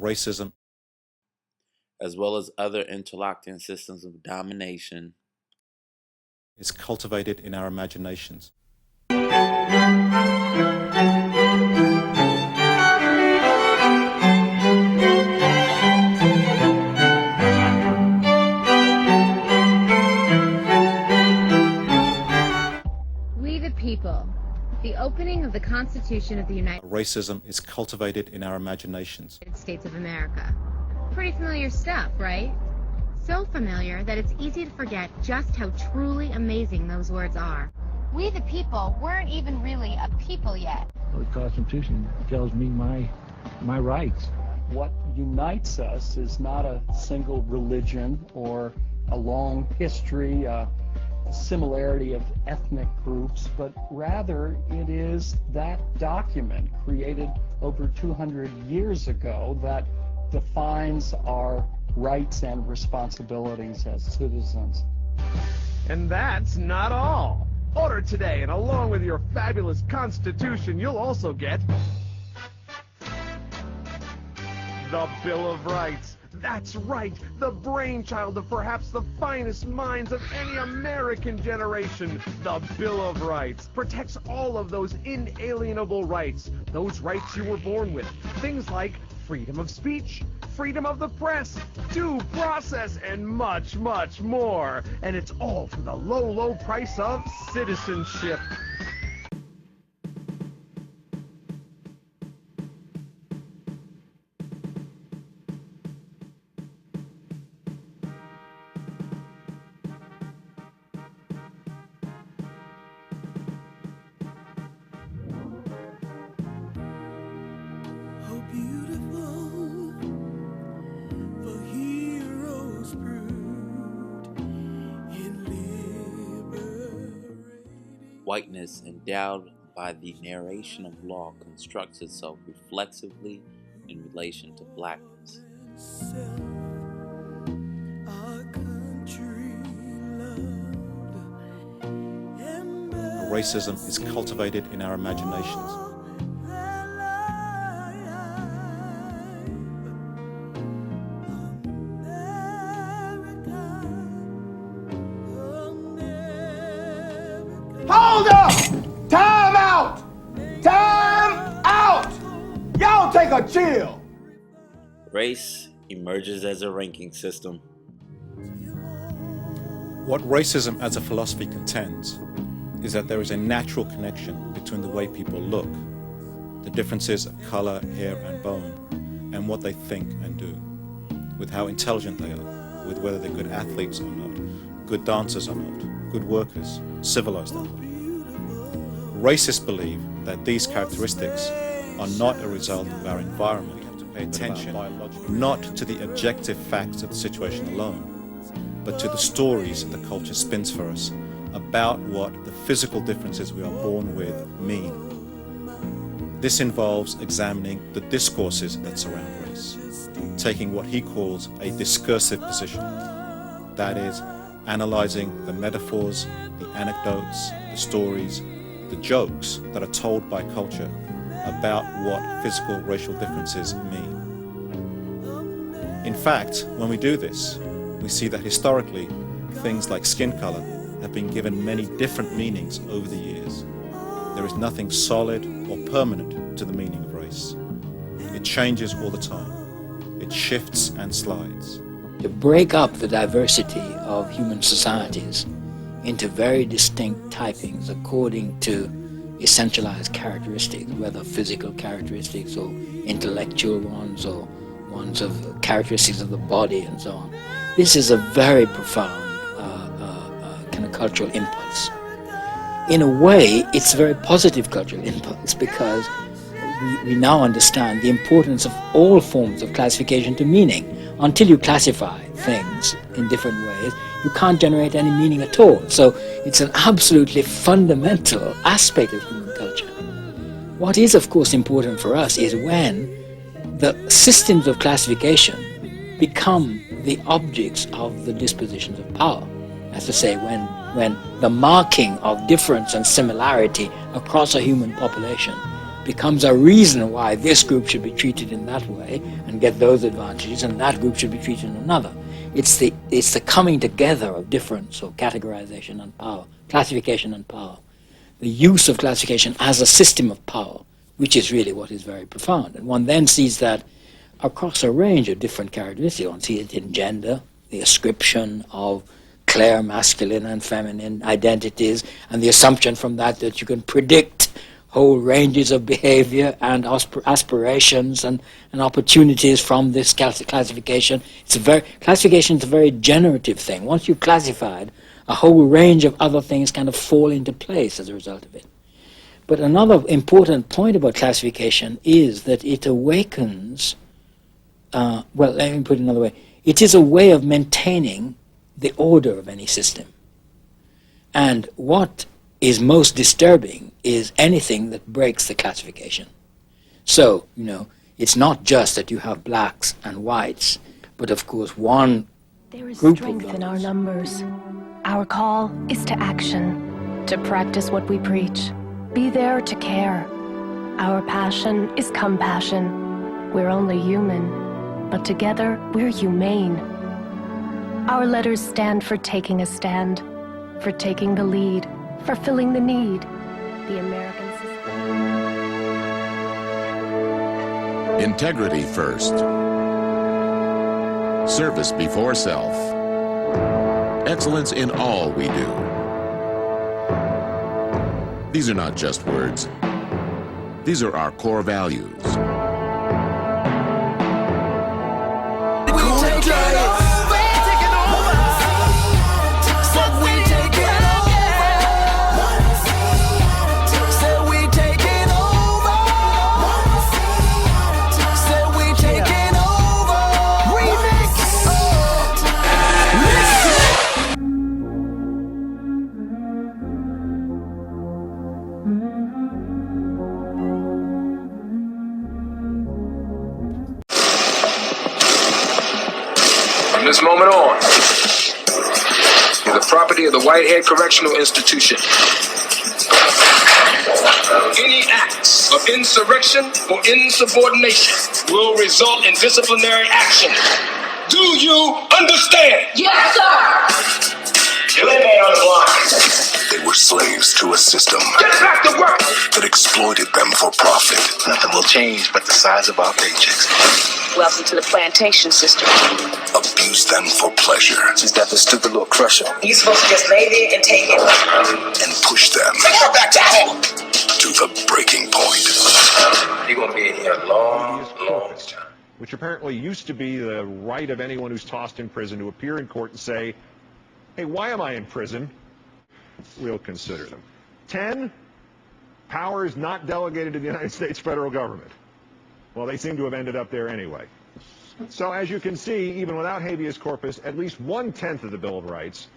racism, as well as other interlocking systems of domination, is cultivated in our imaginations. We the people. The opening of the Constitution of the United Racism is cultivated in our imaginations. States of America. Pretty familiar stuff, right? So familiar that it's easy to forget just how truly amazing those words are. We the people weren't even really a people yet. The Constitution tells me my rights. What unites us is not a single religion or a long history, a similarity of ethnic groups, but rather it is that document created over 200 years ago that defines our rights and responsibilities as citizens. And that's not all. Order today, and along with your fabulous Constitution, you'll also get the Bill of Rights. That's right, the brainchild of perhaps the finest minds of any American generation. The Bill of Rights protects all of those inalienable rights, those rights you were born with. Things like freedom of speech, freedom of the press, due process, and much, much more. And it's all for the low, low price of citizenship. Whiteness, endowed by the narration of law, constructs itself reflexively in relation to blackness. Racism is cultivated in our imaginations. Hold up! Time out! Time out! Y'all take a chill! Race emerges as a ranking system. What racism as a philosophy contends is that there is a natural connection between the way people look, the differences of color, hair, and bone, and what they think and do, with how intelligent they are, with whether they're good athletes or not, good dancers or not, good workers, civilized or not. Racists believe that these characteristics are not a result of our environment. We have to pay attention not to the objective facts of the situation alone, but to the stories that the culture spins for us about what the physical differences we are born with mean. This involves examining the discourses that surround race, taking what he calls a discursive position, that is, analyzing the metaphors, the anecdotes, the stories, the jokes that are told by culture about what physical racial differences mean. In fact, when we do this, we see that historically, things like skin color have been given many different meanings over the years. There is nothing solid or permanent to the meaning of race. It changes all the time. It shifts and slides. To break up the diversity of human societies into very distinct typings according to essentialized characteristics, whether physical characteristics or intellectual ones or ones of characteristics of the body and so on. This is a very profound kind of cultural impulse. In a way, it's a very positive cultural impulse because we now understand the importance of all forms of classification to meaning. Until you classify things in different ways, you can't generate any meaning at all. So it's an absolutely fundamental aspect of human culture. What is, of course, important for us is when the systems of classification become the objects of the dispositions of power. As to say, when the marking of difference and similarity across a human population becomes a reason why this group should be treated in that way and get those advantages, and that group should be treated in another. It's the coming together of difference, or categorization and power, classification and power. The use of classification as a system of power, which is really what is very profound. And one then sees that across a range of different characteristics. One sees it in gender, the ascription of clear masculine and feminine identities, and the assumption from that that you can predict whole ranges of behavior and aspirations and opportunities from this classification. Classification is a very generative thing. Once you've classified, a whole range of other things kind of fall into place as a result of it. But another important point about classification is that it awakens, well, let me put it another way. It is a way of maintaining the order of any system. And what is most disturbing is anything that breaks the classification. So, it's not just that you have blacks and whites, but of course one There is group strength of in our those. numbers. Our call is to action, to practice what we preach. Be there to care. Our passion is compassion. We're only human, but together we're humane. Our letters stand for taking a stand, for taking the lead, for filling the need. The American system. Integrity first. Service before self. Excellence in all we do. These are not just words. These are our core values. From this moment on, you're the property of the Whitehead Correctional Institution. Any acts of insurrection or insubordination will result in disciplinary action. Do you understand? Yes, sir! You lay me on the block. They were slaves to a system Get back to work! that exploited them for profit. Nothing will change but the size of our paychecks. Welcome to the plantation system. Abused them for pleasure. She's got this stupid little crush on. You're supposed to just lay there and take it. And pushed them Take her back to home! to the breaking point. You're gonna be in here a long time. Which apparently used to be the right of anyone who's tossed in prison to appear in court and say, hey, why am I in prison? We'll consider them. 10, powers not delegated to the United States federal government. Well, they seem to have ended up there anyway. So as you can see, even without habeas corpus, at least 1/10 of the Bill of Rights,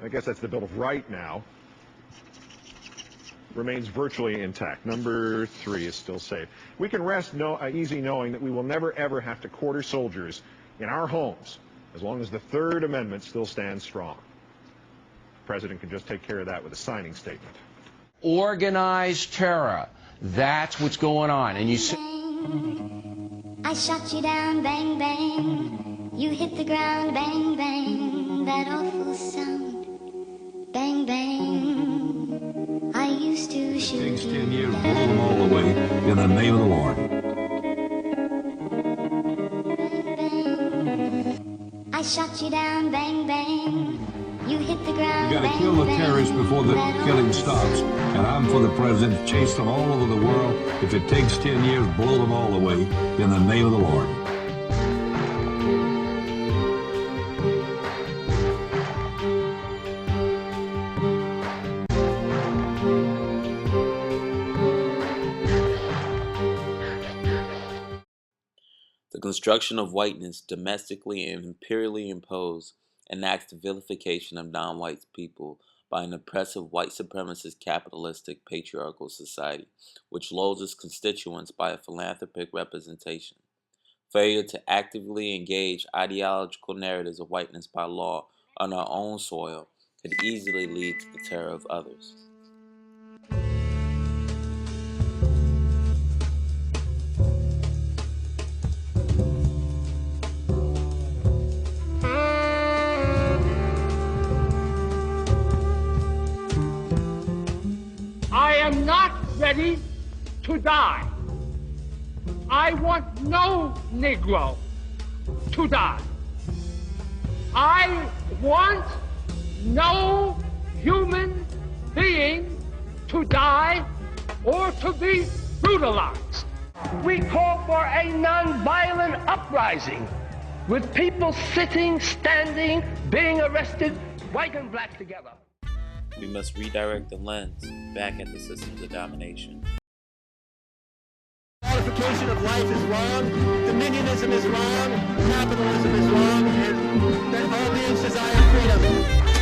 I guess that's the Bill of Right now, remains virtually intact. Number 3 is still safe. We can rest easy knowing that we will never ever have to quarter soldiers in our homes as long as the Third Amendment still stands strong. The President can just take care of that with a signing statement. Organized terror. That's what's going on. And you see. I shot you down, bang, bang. You hit the ground, bang, bang. That awful sound, bang, bang. I used to shoot you. Takes 10 years, blow them all away in the name of the Lord. I shot you down, bang, bang. You hit the ground, You gotta bang, kill the bang. terrorists before the killing stops. And I'm for the president to chase them all over the world. If it takes 10 years, blow them all away in the name of the Lord. The construction of whiteness, domestically and imperially imposed, enacts the vilification of non-white people by an oppressive white supremacist capitalistic patriarchal society, which loads its constituents by a philanthropic representation. Failure to actively engage ideological narratives of whiteness by law on our own soil could easily lead to the terror of others. ready to die. I want no Negro to die. I want no human being to die or to be brutalized. We call for a nonviolent uprising with people sitting, standing, being arrested, white and black together. We must redirect the lens back at the systems of domination. Codification of life is wrong, dominionism is wrong, capitalism is wrong, and that all beings desire freedom.